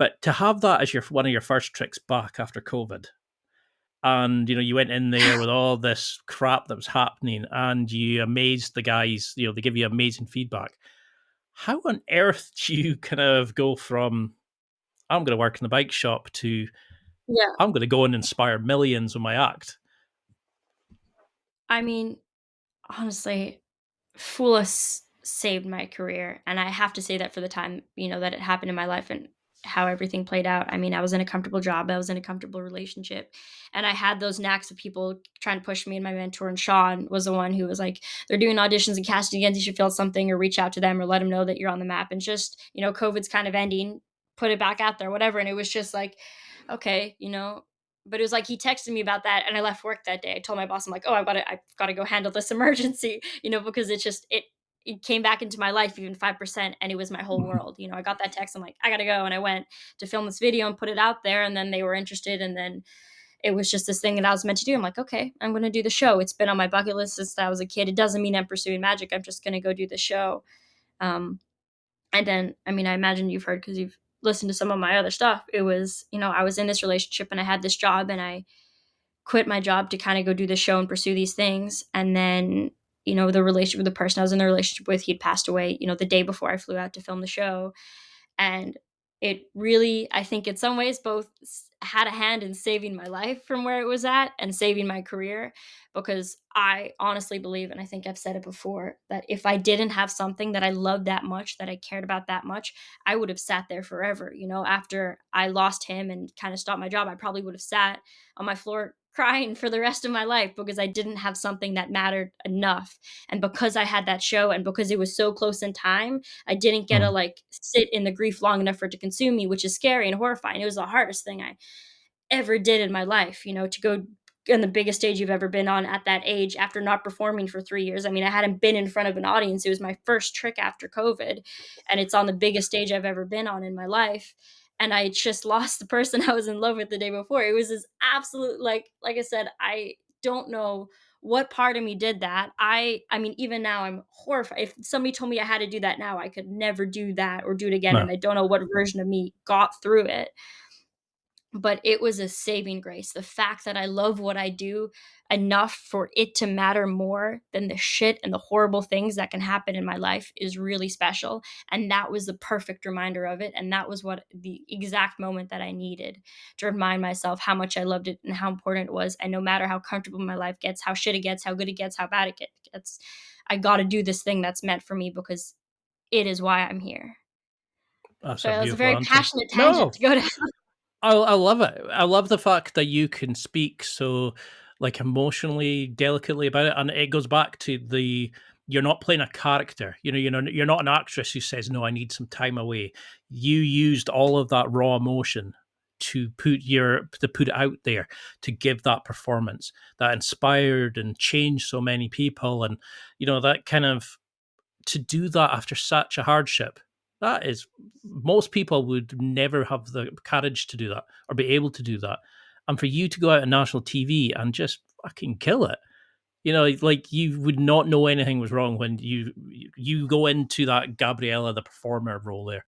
But to have that as one of your first tricks back after COVID, and you went in there with all this crap that was happening, and you amazed the guys. They give you amazing feedback. How on earth do you kind of go from I'm going to work in the bike shop to Yeah. I'm going to go and inspire millions with my act? I mean, honestly, Foolus saved my career, and I have to say that for the time, that it happened in my life and how everything played out. I mean, I was in a comfortable job, I was in a comfortable relationship, and I had those knacks of people trying to push me, and my mentor and Sean was the one who was like, "They're doing auditions and casting again, you should feel something or reach out to them or let them know that you're on the map, and just, COVID's kind of ending, put it back out there, whatever." And it was just like, okay, but it was like he texted me about that, and I left work that day. I told my boss, I'm like, "Oh, I've got to go handle this emergency," because it came back into my life even 5%, and it was my whole Mhm. world. I got that text. I'm like, I gotta go. And I went to film this video and put it out there. And then they were interested. And then it was just this thing that I was meant to do. I'm like, okay, I'm going to do the show. It's been on my bucket list since I was a kid. It doesn't mean I'm pursuing magic. I'm just going to go do the show. Um, and then, I mean, I imagine you've heard because you've listened to some of my other stuff. It was, I was in this relationship and I had this job and I quit my job to kind of go do the show and pursue these things. And then, the relationship with the person I was in the relationship with, he'd passed away, the day before I flew out to film the show. And it really, I think, in some ways, both had a hand in saving my life from where it was at and saving my career. Because I honestly believe, and I think I've said it before, that if I didn't have something that I loved that much, that I cared about that much, I would have sat there forever. After I lost him and kind of stopped my job, I probably would have sat on my floor crying for the rest of my life because I didn't have something that mattered enough. And because I had that show and because it was so close in time, I didn't get to Mhm. like sit in the grief long enough for it to consume me, which is scary and horrifying. It was the hardest thing I ever did in my life, to go on the biggest stage you've ever been on at that age after not performing for 3 years. I mean, I hadn't been in front of an audience. It was my first trick after COVID, and it's on the biggest stage I've ever been on in my life. And I just lost the person I was in love with the day before. It was this absolute like I said, I don't know what part of me did that. I mean, even now I'm horrified. If somebody told me I had to do that now, I could never do that or do it again. No. And I don't know what version of me got through it, but it was a saving grace. The fact that I love what I do enough for it to matter more than the shit and the horrible things that can happen in my life is really special. And that was the perfect reminder of it. And that was what the exact moment that I needed to remind myself how much I loved it and how important it was. And no matter how comfortable my life gets, how shit it gets, how good it gets, how bad it gets, I got to do this thing that's meant for me because it is why I'm here. That's So a it was a beautiful very answer. passionate tangent No, to go down. I love it. I love the fact that you can speak so like emotionally delicately about it, and it goes back to the you're not playing a character. You're not an actress who says, "No, I need some time away." You used all of that raw emotion to put it out there, to give that performance that inspired and changed so many people, and that kind of to do that after such a hardship. That is, most people would never have the courage to do that or be able to do that. And for you to go out on national TV and just fucking kill it, like you would not know anything was wrong when you go into that Gabriella the performer role there.